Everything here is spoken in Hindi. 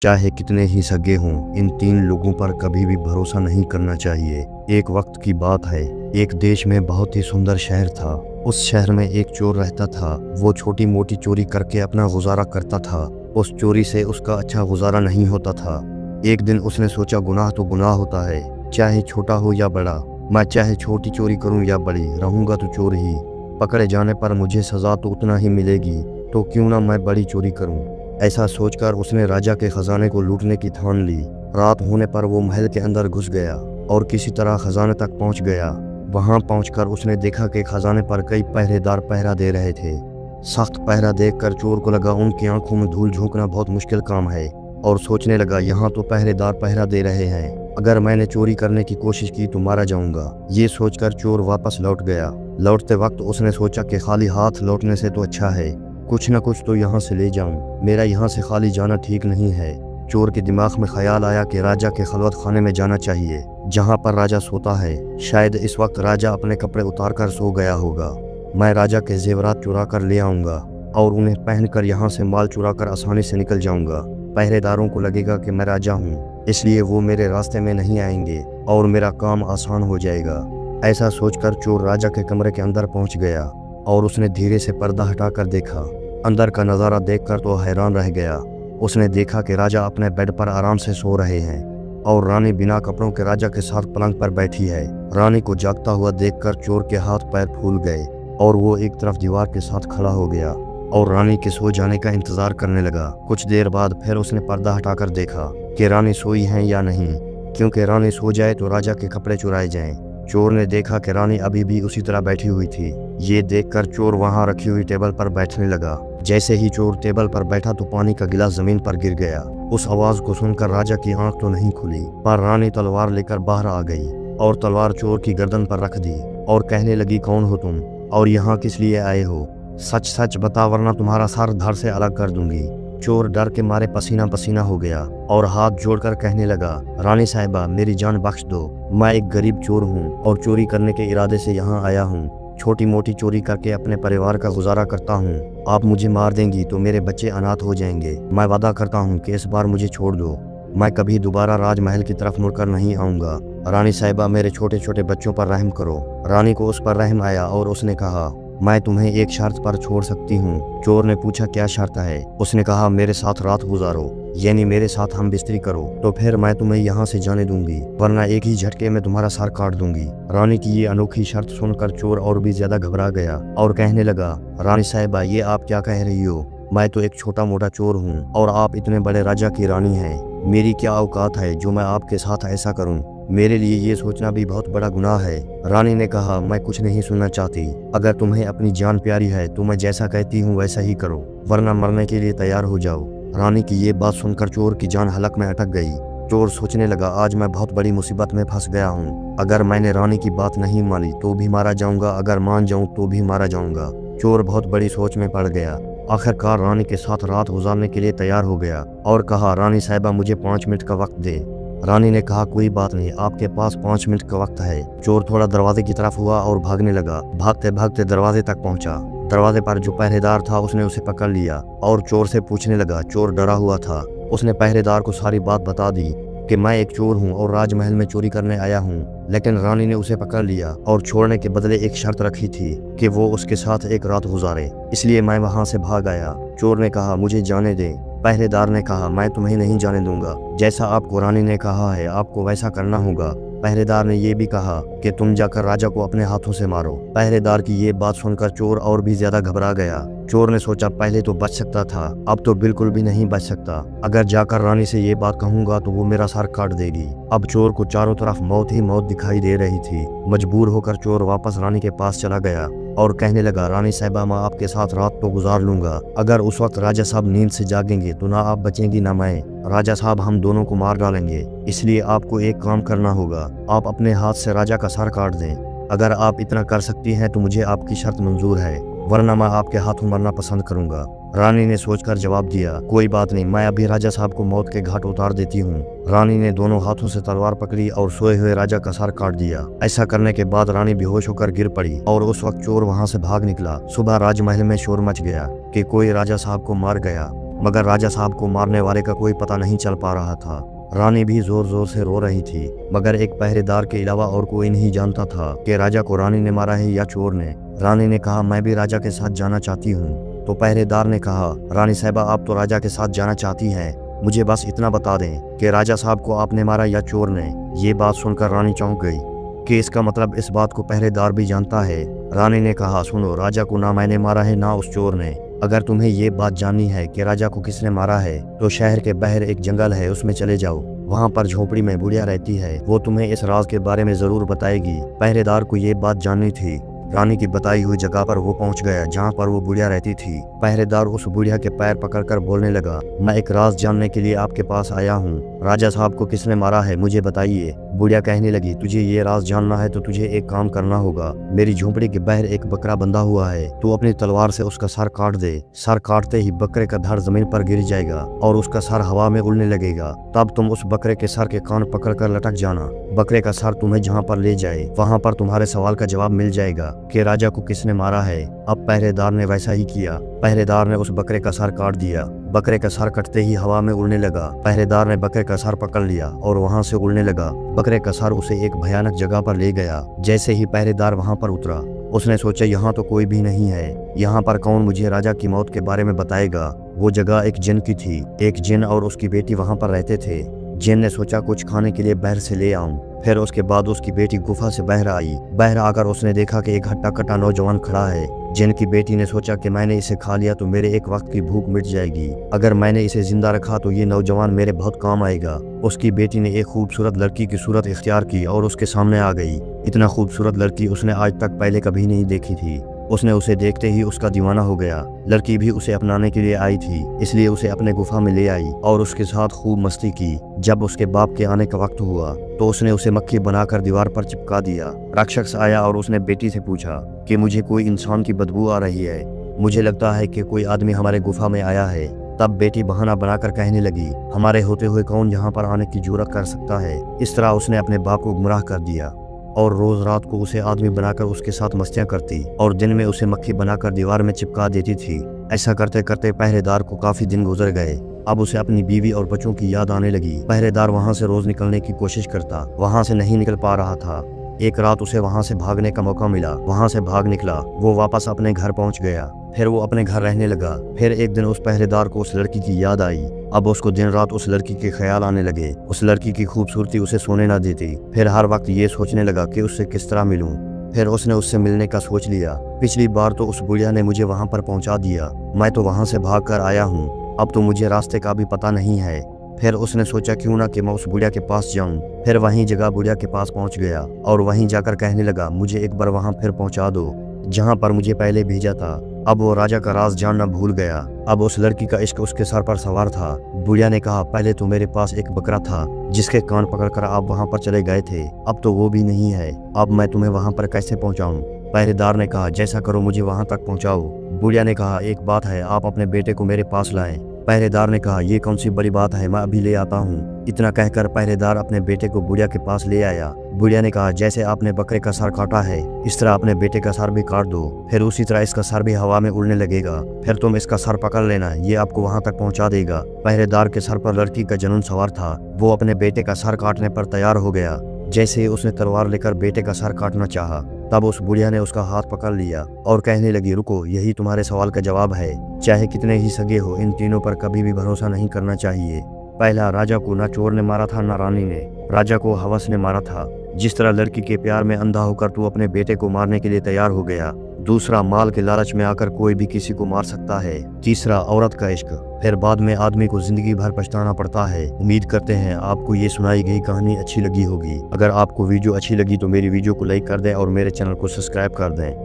चाहे कितने ही सगे हों, इन तीन लोगों पर कभी भी भरोसा नहीं करना चाहिए। एक वक्त की बात है, एक देश में बहुत ही सुंदर शहर था। उस शहर में एक चोर रहता था। वो छोटी मोटी चोरी करके अपना गुजारा करता था। उस चोरी से उसका अच्छा गुजारा नहीं होता था। एक दिन उसने सोचा, गुनाह तो गुनाह होता है, चाहे छोटा हो या बड़ा। मैं चाहे छोटी चोरी करूं या बड़ी, रहूंगा तो चोर ही। पकड़े जाने पर मुझे सजा तो उतना ही मिलेगी, तो क्यों ना मैं बड़ी चोरी करूं। ऐसा सोचकर उसने राजा के खजाने को लूटने की ठान ली। रात होने पर वो महल के अंदर घुस गया और किसी तरह खजाने तक पहुंच गया। वहां पहुंचकर उसने देखा कि खजाने पर कई पहरेदार पहरा दे रहे थे। सख्त पहरा देखकर चोर को लगा उनकी आंखों में धूल झोंकना बहुत मुश्किल काम है, और सोचने लगा, यहाँ तो पहरेदार पहरा दे रहे हैं, अगर मैंने चोरी करने की कोशिश की तो मारा जाऊंगा। ये सोचकर चोर वापस लौट गया। लौटते वक्त उसने सोचा कि खाली हाथ लौटने से तो अच्छा है, कुछ न कुछ तो यहाँ से ले जाऊं, मेरा यहाँ से खाली जाना ठीक नहीं है। चोर के दिमाग में ख्याल आया कि राजा के खलवत खाने में जाना चाहिए, जहाँ पर राजा सोता है। शायद इस वक्त राजा अपने कपड़े उतारकर सो गया होगा। मैं राजा के जेवरात चुरा कर ले आऊंगा और उन्हें पहनकर यहाँ से माल चुरा कर आसानी से निकल जाऊंगा। पहरेदारों को लगेगा कि मैं राजा हूँ, इसलिए वो मेरे रास्ते में नहीं आएंगे और मेरा काम आसान हो जाएगा। ऐसा सोचकर चोर राजा के कमरे के अंदर पहुंच गया और उसने धीरे से पर्दा हटाकर देखा। अंदर का नज़ारा देखकर तो हैरान रह गया। उसने देखा कि राजा अपने बेड पर आराम से सो रहे हैं और रानी बिना कपड़ों के राजा के साथ पलंग पर बैठी है। रानी को जागता हुआ देखकर चोर के हाथ पैर फूल गए और वो एक तरफ दीवार के साथ खड़ा हो गया और रानी के सो जाने का इंतजार करने लगा। कुछ देर बाद फिर उसने पर्दा हटाकर देखा कि रानी सोई हैं या नहीं, क्योंकि रानी सो जाए तो राजा के कपड़े चुराए जाएं। चोर ने देखा कि रानी अभी भी उसी तरह बैठी हुई थी। ये देखकर चोर वहां रखी हुई टेबल पर बैठने लगा। जैसे ही चोर टेबल पर बैठा तो पानी का गिलास जमीन पर गिर गया। उस आवाज को सुनकर राजा की आंख तो नहीं खुली, पर रानी तलवार लेकर बाहर आ गई और तलवार चोर की गर्दन पर रख दी और कहने लगी, कौन हो तुम और यहाँ किस लिए आए हो? सच सच बता, वरना तुम्हारा सर धड़ से अलग कर दूंगी। चोर डर के मारे पसीना पसीना हो गया और हाथ जोड़कर कहने लगा, रानी साहिबा मेरी जान बख्श दो, मैं एक गरीब चोर हूँ और चोरी करने के इरादे से यहाँ आया हूँ। छोटी मोटी चोरी करके अपने परिवार का गुजारा करता हूँ। आप मुझे मार देंगी तो मेरे बच्चे अनाथ हो जाएंगे। मैं वादा करता हूँ कि इस बार मुझे छोड़ दो, मैं कभी दोबारा राजमहल की तरफ मुड़कर नहीं आऊँगा। रानी साहिबा मेरे छोटे छोटे बच्चों पर रहम करो। रानी को उस पर रहम आया और उसने कहा, मैं तुम्हें एक शर्त पर छोड़ सकती हूँ। चोर ने पूछा, क्या शर्त है? उसने कहा, मेरे साथ रात गुजारो, यानी मेरे साथ हम बिस्तरी करो, तो फिर मैं तुम्हें यहाँ से जाने दूंगी, वरना एक ही झटके में तुम्हारा सर काट दूंगी। रानी की ये अनोखी शर्त सुनकर चोर और भी ज्यादा घबरा गया और कहने लगा, रानी साहिबा ये आप क्या कह रही हो? मैं तो एक छोटा मोटा चोर हूँ और आप इतने बड़े राजा की रानी हैं। मेरी क्या औकात है जो मैं आपके साथ ऐसा करूँ? मेरे लिए ये सोचना भी बहुत बड़ा गुनाह है। रानी ने कहा, मैं कुछ नहीं सुनना चाहती। अगर तुम्हें अपनी जान प्यारी है तो मैं जैसा कहती हूँ वैसा ही करो, वरना मरने के लिए तैयार हो जाओ। रानी की ये बात सुनकर चोर की जान हलक में अटक गई। चोर सोचने लगा, आज मैं बहुत बड़ी मुसीबत में फंस गया हूँ। अगर मैंने रानी की बात नहीं मानी तो भी मारा जाऊंगा, अगर मान जाऊं तो भी मारा जाऊंगा। चोर बहुत बड़ी सोच में पड़ गया। आखिरकार रानी के साथ रात गुजारने के लिए तैयार हो गया और कहा, रानी साहिबा मुझे 5 मिनट का वक्त दे। रानी ने कहा, कोई बात नहीं, आपके पास 5 मिनट का वक्त है। चोर थोड़ा दरवाजे की तरफ हुआ और भागने लगा। भागते भागते दरवाजे तक पहुंचा। दरवाजे पर जो पहरेदार था उसने उसे पकड़ लिया और चोर से पूछने लगा। चोर डरा हुआ था। उसने पहरेदार को सारी बात बता दी कि मैं एक चोर हूँ और राजमहल में चोरी करने आया हूँ, लेकिन रानी ने उसे पकड़ लिया और छोड़ने के बदले एक शर्त रखी थी कि वो उसके साथ एक रात गुजारे, इसलिए मैं वहाँ से भाग आया। चोर ने कहा, मुझे जाने दें। पहरेदार ने कहा, मैं तुम्हें नहीं जाने दूंगा, जैसा आपको रानी ने कहा है आपको वैसा करना होगा। पहरेदार ने यह भी कहा कि तुम जाकर राजा को अपने हाथों से मारो। पहरेदार की ये बात सुनकर चोर और भी ज्यादा घबरा गया। चोर ने सोचा, पहले तो बच सकता था, अब तो बिल्कुल भी नहीं बच सकता। अगर जाकर रानी से ये बात कहूंगा तो वो मेरा सर काट देगी। अब चोर को चारों तरफ मौत ही मौत दिखाई दे रही थी। मजबूर होकर चोर वापस रानी के पास चला गया और कहने लगा, रानी साहिबा मैं आपके साथ रात तो गुजार लूंगा, अगर उस वक्त राजा साहब नींद से जागेंगे तो ना आप बचेंगी ना मैं। राजा साहब हम दोनों को मार डालेंगे, इसलिए आपको एक काम करना होगा, आप अपने हाथ से राजा का सर काट दें। अगर आप इतना कर सकती हैं तो मुझे आपकी शर्त मंजूर है, वरना मैं आपके हाथों मरना पसंद करूंगा। रानी ने सोचकर जवाब दिया, कोई बात नहीं, मैं अभी राजा साहब को मौत के घाट उतार देती हूँ। रानी ने दोनों हाथों से तलवार पकड़ी और सोए हुए राजा का सर काट दिया। ऐसा करने के बाद रानी बेहोश होकर गिर पड़ी और उस वक्त चोर वहाँ से भाग निकला। सुबह राजमहल में शोर मच गया कि कोई राजा साहब को मार गया। मगर राजा साहब को मारने वाले का कोई पता नहीं चल पा रहा था। रानी भी जोर जोर से रो रही थी, मगर एक पहरेदार के अलावा और कोई नहीं जानता था कि राजा को रानी ने मारा है या चोर ने। रानी ने कहा, मैं भी राजा के साथ जाना चाहती हूँ। तो पहरेदार ने कहा, रानी साहिबा आप तो राजा के साथ जाना चाहती हैं, मुझे बस इतना बता दें कि राजा साहब को आपने मारा या चोर ने। ये बात सुनकर रानी चौंक गई कि इसका मतलब इस बात को पहरेदार भी जानता है। रानी ने कहा, सुनो, राजा को ना मैंने मारा है ना उस चोर ने। अगर तुम्हें ये बात जाननी है कि राजा को किसने मारा है तो शहर के बाहर एक जंगल है, उसमें चले जाओ। वहाँ पर झोपड़ी में बुढ़िया रहती है, वो तुम्हें इस राज के बारे में जरूर बताएगी। पहरेदार को ये बात जाननी थी। रानी की बताई हुई जगह पर वो पहुंच गया जहाँ पर वो बुढ़िया रहती थी। पहरेदार उस बुढ़िया के पैर पकड़कर बोलने लगा, मैं एक राज जानने के लिए आपके पास आया हूँ। राजा साहब को किसने मारा है मुझे बताइए। बुढ़िया कहने लगी, तुझे ये राज जानना है तो तुझे एक काम करना होगा। मेरी झोंपड़ी के बाहर एक बकरा बंधा हुआ है, तू अपनी तलवार से उसका सर काट दे। सर काटते ही बकरे का धड़ जमीन पर गिर जाएगा और उसका सर हवा में उड़ने लगेगा। तब तुम उस बकरे के सर के कान पकड़कर लटक जाना। बकरे का सर तुम्हें जहाँ पर ले जाए वहाँ पर तुम्हारे सवाल का जवाब मिल जाएगा कि राजा को किसने मारा है। अब पहरेदार ने वैसा ही किया। पहरेदार ने उस बकरे का सर काट दिया। बकरे का सर कटते ही हवा में उड़ने लगा। पहरेदार ने बकरे का सर पकड़ लिया और वहां से उड़ने लगा। बकरे का सर उसे एक भयानक जगह पर ले गया। जैसे ही पहरेदार वहां पर उतरा, उसने सोचा यहाँ तो कोई भी नहीं है, यहाँ पर कौन मुझे राजा की मौत के बारे में बताएगा। वो जगह एक जिन की थी। एक जिन और उसकी बेटी वहां पर रहते थे। जिन ने सोचा कुछ खाने के लिए बाहर से ले आऊं। फिर उसके बाद उसकी बेटी गुफा से बाहर आई। बाहर आकर उसने देखा कि एक हट्टा कट्टा नौजवान खड़ा है। जिन की बेटी ने सोचा कि मैंने इसे खा लिया तो मेरे एक वक्त की भूख मिट जाएगी। अगर मैंने इसे जिंदा रखा तो ये नौजवान मेरे बहुत काम आएगा। उसकी बेटी ने एक खूबसूरत लड़की की सूरत इख्तियार की और उसके सामने आ गई। इतना खूबसूरत लड़की उसने आज तक पहले कभी नहीं देखी थी। उसने उसे देखते ही उसका दीवाना हो गया। लड़की भी उसे अपनाने के लिए आई थी, इसलिए उसे अपने गुफा में ले आई और उसके साथ खूब मस्ती की। जब उसके बाप के आने का वक्त हुआ तो उसने उसे मक्खी बनाकर दीवार पर चिपका दिया। राक्षस आया और उसने बेटी से पूछा कि मुझे कोई इंसान की बदबू आ रही है, मुझे लगता है कि कोई आदमी हमारे गुफा में आया है। तब बेटी बहाना बनाकर कहने लगी, हमारे होते हुए कौन यहाँ पर आने की जुर्रत कर सकता है। इस तरह उसने अपने बाप को गुमराह कर दिया और रोज रात को उसे आदमी बनाकर उसके साथ मस्तियां करती और दिन में उसे मक्खी बनाकर दीवार में चिपका देती थी। ऐसा करते करते पहरेदार को काफी दिन गुजर गए। अब उसे अपनी बीवी और बच्चों की याद आने लगी। पहरेदार वहां से रोज निकलने की कोशिश करता, वहां से नहीं निकल पा रहा था। एक रात उसे वहां से भागने का मौका मिला, वहां से भाग निकला। वो वापस अपने घर पहुंच गया। फिर वो अपने घर रहने लगा। फिर एक दिन उस पहरेदार को उस लड़की की याद आई। अब उसको दिन रात उस लड़की के ख्याल आने लगे। उस लड़की की खूबसूरती उसे सोने ना देती। फिर हर वक्त ये सोचने लगा कि उससे किस तरह मिलूं। फिर उसने उससे मिलने का सोच लिया। पिछली बार तो उस बुढ़िया ने मुझे वहां पर पहुंचा दिया, मैं तो वहां से भाग कर आया हूँ, अब तो मुझे रास्ते का भी पता नहीं है। फिर उसने सोचा क्यों ना कि मैं उस बुढ़िया के पास जाऊं। फिर वहीं जगह बुढ़िया के पास पहुंच गया और वहीं जाकर कहने लगा, मुझे एक बार वहां फिर पहुंचा दो जहां पर मुझे पहले भेजा था। अब वो राजा का राज जानना भूल गया। अब उस लड़की का इश्क उसके सर पर सवार था। बुढ़िया ने कहा, पहले तो मेरे पास एक बकरा था जिसके कान पकड़कर आप वहां पर चले गए थे, अब तो वो भी नहीं है। अब मैं तुम्हें वहां पर कैसे पहुंचाऊं। पहरेदार ने कहा, जैसा करो मुझे वहां तक पहुंचाओ। बुढ़िया ने कहा, एक बात है, आप अपने बेटे को मेरे पास लाएं। पहरेदार ने कहा, ये कौन सी बड़ी बात है, मैं अभी ले आता हूँ। इतना कहकर पहरेदार अपने बेटे को बुढ़िया के पास ले आया। बुढ़िया ने कहा, जैसे आपने बकरे का सर काटा है इस तरह अपने बेटे का सर भी काट दो, फिर उसी तरह इसका सर भी हवा में उड़ने लगेगा, फिर तुम इसका सर पकड़ लेना, ये आपको वहां तक पहुंचा देगा। पहरेदार के सर पर लड़की का जुनून सवार था। वो अपने बेटे का सर काटने पर तैयार हो गया। जैसे ही उसने तलवार लेकर बेटे का सर काटना चाहा, तब उस बुढ़िया ने उसका हाथ पकड़ लिया और कहने लगी, रुको, यही तुम्हारे सवाल का जवाब है। चाहे कितने ही सगे हो, इन तीनों पर कभी भी भरोसा नहीं करना चाहिए। पहला, राजा को ना चोर ने मारा था ना रानी ने, राजा को हवस ने मारा था। जिस तरह लड़की के प्यार में अंधा होकर तू अपने बेटे को मारने के लिए तैयार हो गया। दूसरा, माल के लालच में आकर कोई भी किसी को मार सकता है। तीसरा, औरत का इश्क, फिर बाद में आदमी को जिंदगी भर पछताना पड़ता है। उम्मीद करते हैं आपको ये सुनाई गई कहानी अच्छी लगी होगी। अगर आपको वीडियो अच्छी लगी तो मेरी वीडियो को लाइक कर दें और मेरे चैनल को सब्सक्राइब कर दें।